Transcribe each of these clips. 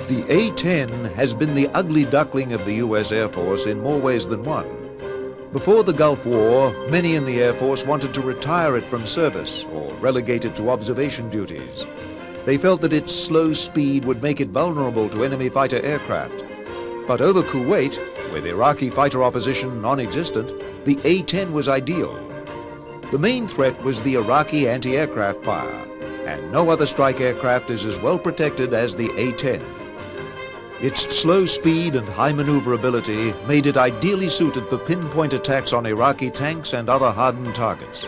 The A-10 has been the ugly duckling of the U.S. Air Force in more ways than one. Before the Gulf War, many in the Air Force wanted to retire it from service or relegate it to observation duties. They felt that its slow speed would make it vulnerable to enemy fighter aircraft. But over Kuwait, with Iraqi fighter opposition non-existent, the A-10 was ideal. The main threat was the Iraqi anti-aircraft fire, and no other strike aircraft is as well protected as the A-10. Its slow speed and high maneuverability made it ideally suited for pinpoint attacks on Iraqi tanks and other hardened targets.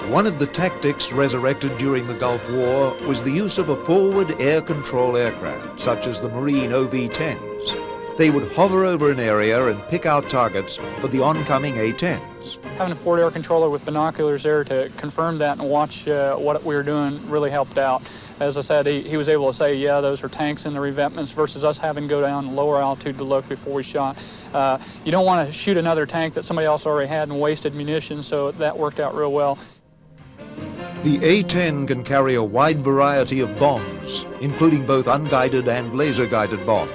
One of the tactics resurrected during the Gulf War was the use of a forward air control aircraft, such as the Marine OV-10s. They would hover over an area and pick out targets for the oncoming A-10s. Having a forward air controller with binoculars there to confirm that and watch what we were doing really helped out. As I said, he was able to say, yeah, those are tanks in the revetments versus us having to go down lower altitude to look before we shot. You don't want to shoot another tank that somebody else already had and wasted munitions, so that worked out real well. The A-10 can carry a wide variety of bombs, including both unguided and laser-guided bombs.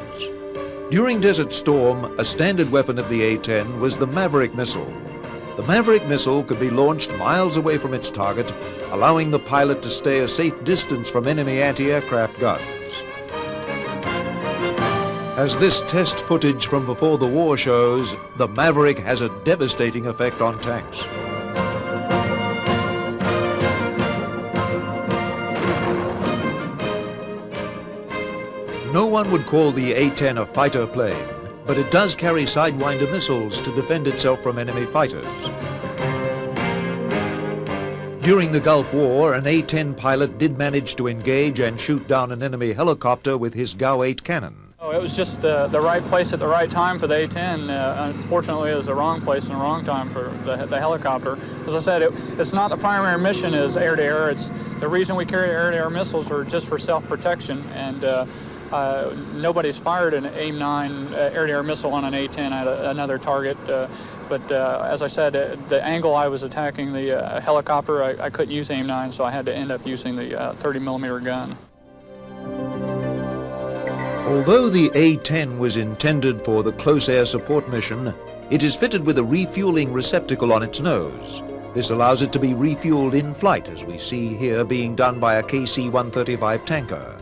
During Desert Storm, a standard weapon of the A-10 was the Maverick missile. The Maverick missile could be launched miles away from its target, allowing the pilot to stay a safe distance from enemy anti-aircraft guns. As this test footage from before the war shows, the Maverick has a devastating effect on tanks. No one would call the A-10 a fighter plane, but it does carry Sidewinder missiles to defend itself from enemy fighters. During the Gulf War, an A-10 pilot did manage to engage and shoot down an enemy helicopter with his GAU-8 cannon. Oh, it was just the right place at the right time for the A-10. Unfortunately, it was the wrong place and the wrong time for the helicopter. As I said, it's not the primary mission is air-to-air. It's the reason we carry air-to-air missiles are just for self-protection, and nobody's fired an AIM-9 air-to-air missile on an A-10 at another target. But as I said, the angle I was attacking the helicopter, I couldn't use AIM-9, so I had to end up using the 30mm gun. Although the A-10 was intended for the close air support mission, it is fitted with a refueling receptacle on its nose. This allows it to be refueled in flight, as we see here being done by a KC-135 tanker.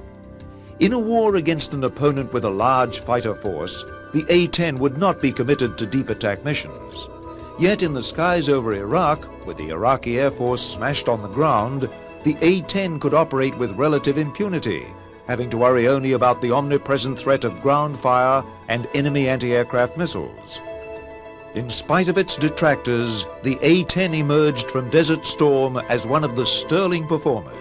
In a war against an opponent with a large fighter force, the A-10 would not be committed to deep attack missions. Yet in the skies over Iraq, with the Iraqi Air Force smashed on the ground, the A-10 could operate with relative impunity, having to worry only about the omnipresent threat of ground fire and enemy anti-aircraft missiles. In spite of its detractors, the A-10 emerged from Desert Storm as one of the sterling performers.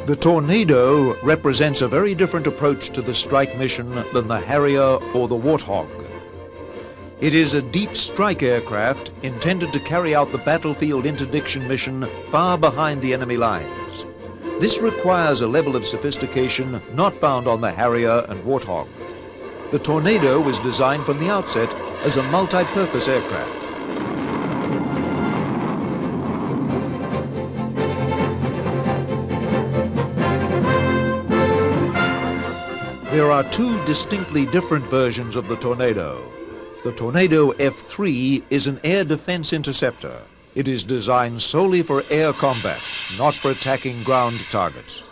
The Tornado represents a very different approach to the strike mission than the Harrier or the Warthog. It is a deep strike aircraft intended to carry out the battlefield interdiction mission far behind the enemy lines. This requires a level of sophistication not found on the Harrier and Warthog. The Tornado was designed from the outset as a multi-purpose aircraft. There are two distinctly different versions of the Tornado. The Tornado F-3 is an air defense interceptor. It is designed solely for air combat, not for attacking ground targets.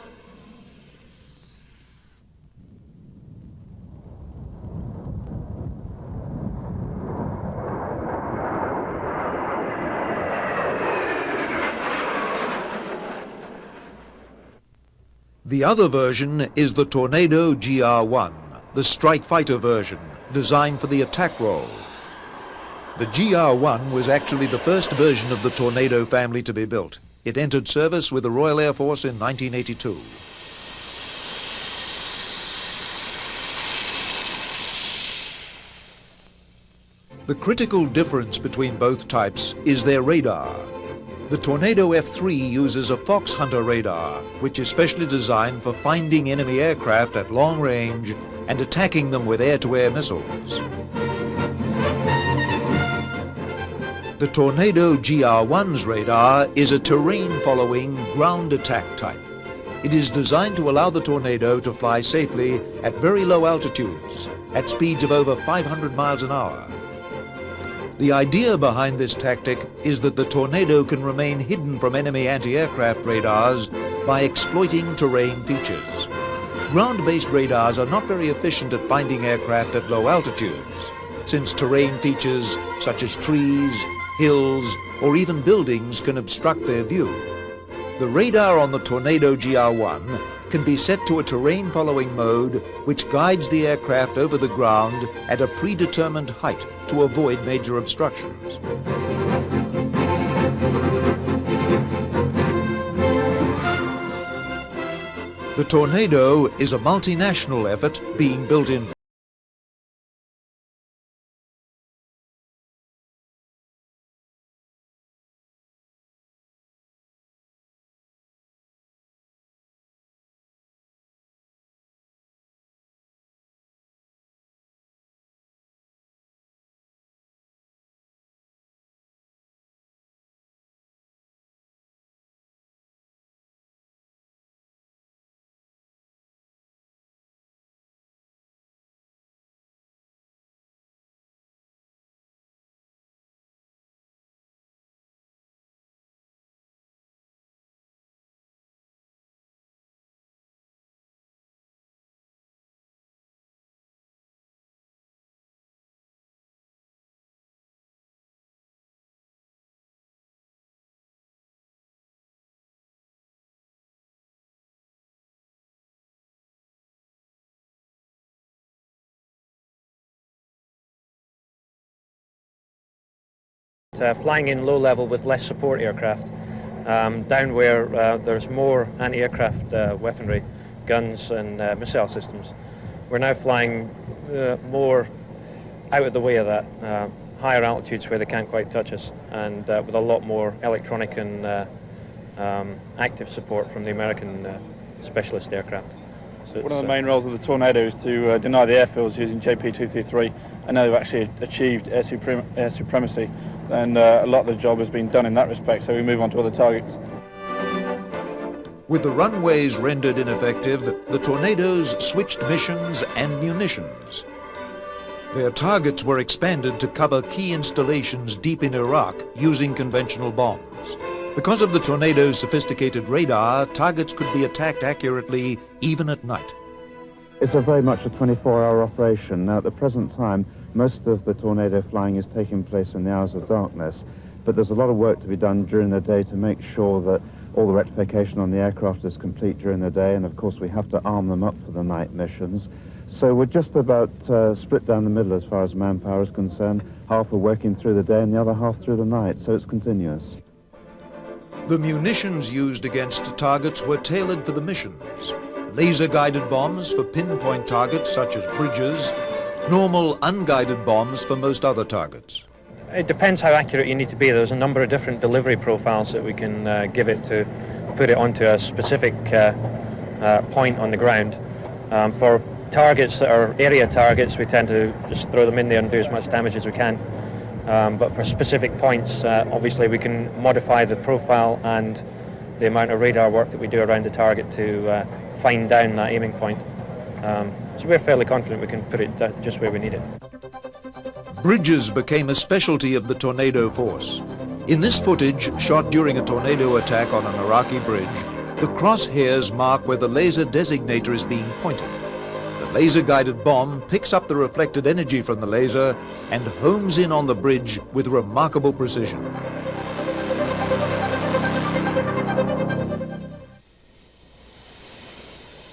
The other version is the Tornado GR-1, the strike fighter version, designed for the attack role. The GR-1 was actually the first version of the Tornado family to be built. It entered service with the Royal Air Force in 1982. The critical difference between both types is their radar. The Tornado F-3 uses a Foxhunter radar, which is specially designed for finding enemy aircraft at long range and attacking them with air-to-air missiles. The Tornado GR-1's radar is a terrain-following, ground attack type. It is designed to allow the Tornado to fly safely at very low altitudes, at speeds of over 500 miles an hour. The idea behind this tactic is that the Tornado can remain hidden from enemy anti-aircraft radars by exploiting terrain features. Ground-based radars are not very efficient at finding aircraft at low altitudes, since terrain features such as trees, hills, or even buildings can obstruct their view. The radar on the Tornado GR-1 can be set to a terrain-following mode which guides the aircraft over the ground at a predetermined height to avoid major obstructions. The Tornado is a multinational effort being built in Flying in low level with less support aircraft, down where there's more anti-aircraft weaponry, guns and missile systems. We're now flying more out of the way of that, higher altitudes where they can't quite touch us, and with a lot more electronic and active support from the American specialist aircraft. So one of the main roles of the Tornado is to deny the airfields using JP-233. I know they've actually achieved air supremacy, and a lot of the job has been done in that respect, so we move on to other targets. With the runways rendered ineffective, the Tornadoes switched missions and munitions. Their targets were expanded to cover key installations deep in Iraq using conventional bombs. Because of the Tornado's sophisticated radar, targets could be attacked accurately even at night. It's very much a 24-hour operation. Now, at the present time, most of the Tornado flying is taking place in the hours of darkness, but there's a lot of work to be done during the day to make sure that all the rectification on the aircraft is complete during the day, and of course we have to arm them up for the night missions. So we're just about split down the middle as far as manpower is concerned. Half are working through the day and the other half through the night, so it's continuous. The munitions used against targets were tailored for the missions. Laser-guided bombs for pinpoint targets such as bridges, normal unguided bombs for most other targets. It depends how accurate you need to be. There's a number of different delivery profiles that we can give it to put it onto a specific point on the ground. For targets that are area targets, we tend to just throw them in there and do as much damage as we can. But for specific points, obviously we can modify the profile and the amount of radar work that we do around the target to fine down that aiming point. So we're fairly confident we can put it just where we need it. Bridges became a specialty of the Tornado force. In this footage, shot during a Tornado attack on an Iraqi bridge, the crosshairs mark where the laser designator is being pointed. The laser-guided bomb picks up the reflected energy from the laser and homes in on the bridge with remarkable precision.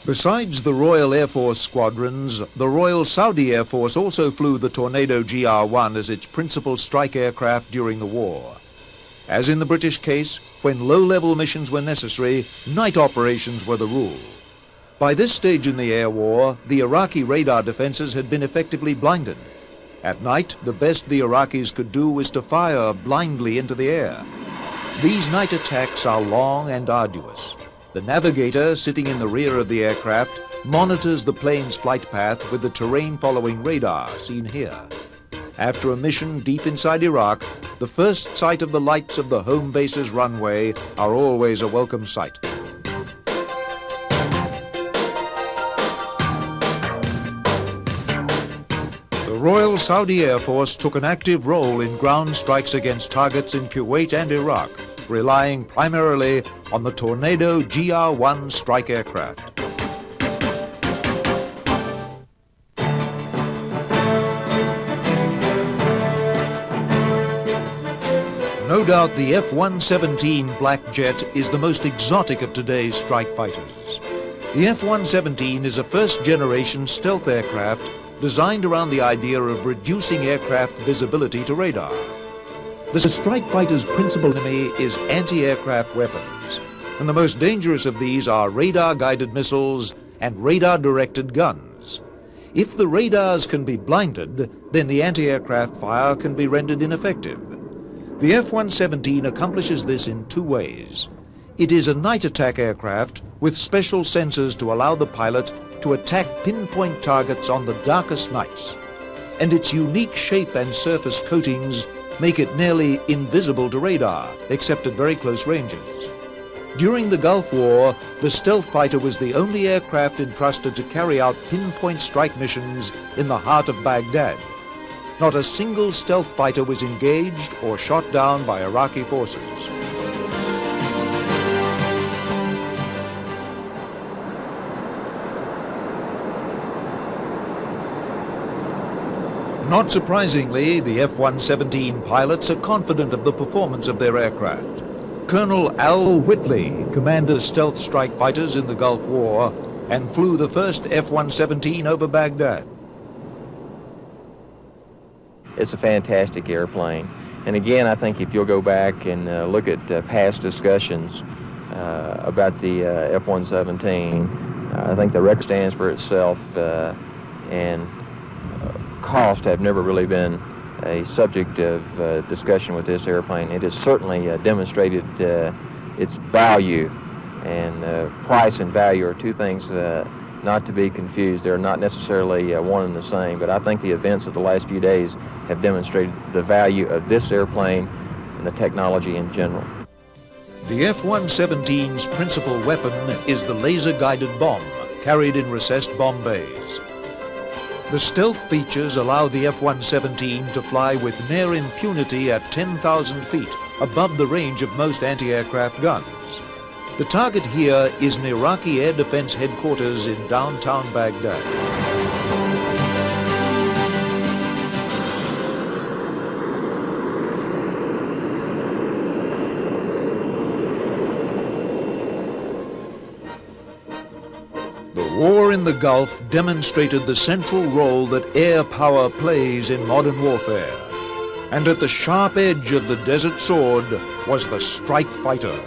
Besides the Royal Air Force squadrons, the Royal Saudi Air Force also flew the Tornado GR-1 as its principal strike aircraft during the war. As in the British case, when low-level missions were necessary, night operations were the rule. By this stage in the air war, the Iraqi radar defenses had been effectively blinded. At night, the best the Iraqis could do was to fire blindly into the air. These night attacks are long and arduous. The navigator, sitting in the rear of the aircraft, monitors the plane's flight path with the terrain-following radar, seen here. After a mission deep inside Iraq, the first sight of the lights of the home base's runway are always a welcome sight. The Royal Saudi Air Force took an active role in ground strikes against targets in Kuwait and Iraq, relying primarily on the Tornado GR-1 strike aircraft. No doubt the F-117 Black Jet is the most exotic of today's strike fighters. The F-117 is a first-generation stealth aircraft designed around the idea of reducing aircraft visibility to radar. The strike fighter's principal enemy is anti-aircraft weapons, and the most dangerous of these are radar-guided missiles and radar-directed guns. If the radars can be blinded, then the anti-aircraft fire can be rendered ineffective. The F-117 accomplishes this in two ways. It is a night attack aircraft with special sensors to allow the pilot to attack pinpoint targets on the darkest nights. And its unique shape and surface coatings make it nearly invisible to radar, except at very close ranges. During the Gulf War, the stealth fighter was the only aircraft entrusted to carry out pinpoint strike missions in the heart of Baghdad. Not a single stealth fighter was engaged or shot down by Iraqi forces. Not surprisingly, the F-117 pilots are confident of the performance of their aircraft. Colonel Al Whitley commanded stealth strike fighters in the Gulf War and flew the first F-117 over Baghdad. It's a fantastic airplane. And again, I think if you'll go back and look at past discussions about the F-117, I think the record stands for itself, and cost have never really been a subject of discussion with this airplane. It has certainly demonstrated its value, and price and value are two things not to be confused. They're not necessarily one and the same, but I think the events of the last few days have demonstrated the value of this airplane and the technology in general. The F-117's principal weapon is the laser-guided bomb, carried in recessed bomb bays. The stealth features allow the F-117 to fly with near impunity at 10,000 feet, above the range of most anti-aircraft guns. The target here is an Iraqi Air Defense headquarters in downtown Baghdad. The war in the Gulf demonstrated the central role that air power plays in modern warfare. And at the sharp edge of the Desert Sword was the strike fighter.